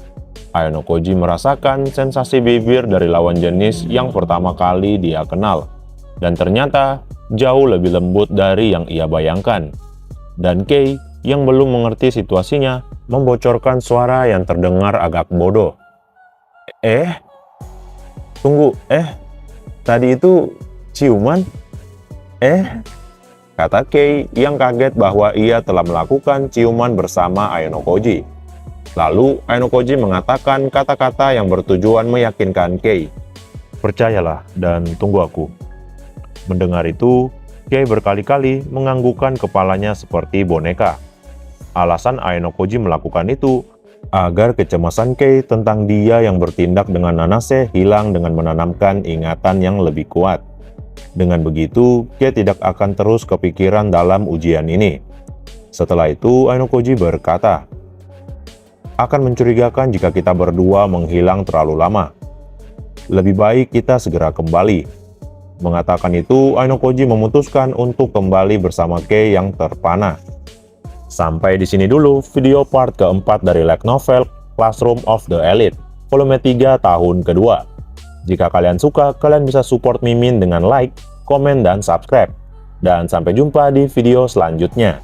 Ainokoji merasakan sensasi bibir dari lawan jenis yang pertama kali dia kenal, dan ternyata jauh lebih lembut dari yang ia bayangkan. Dan Kei yang belum mengerti situasinya membocorkan suara yang terdengar agak bodoh. Tunggu, tadi itu ciuman?" Kata Kei yang kaget bahwa ia telah melakukan ciuman bersama Ainokoji. Lalu Ainokoji mengatakan kata-kata yang bertujuan meyakinkan Kei. "Percayalah dan tunggu aku." Mendengar itu, Kei berkali-kali menganggukkan kepalanya seperti boneka. Alasan Ainokoji melakukan itu agar kecemasan Kei tentang dia yang bertindak dengan Nanase hilang dengan menanamkan ingatan yang lebih kuat. Dengan begitu, Kei tidak akan terus kepikiran dalam ujian ini. Setelah itu, Ainokoji berkata, "Akan mencurigakan jika kita berdua menghilang terlalu lama. Lebih baik kita segera kembali." Mengatakan itu, Ainokoji memutuskan untuk kembali bersama Kei yang terpana. Sampai di sini dulu video part keempat dari light novel Classroom of the Elite, volume 3 tahun kedua. Jika kalian suka, kalian bisa support Mimin dengan like, komen, dan subscribe. Dan sampai jumpa di video selanjutnya.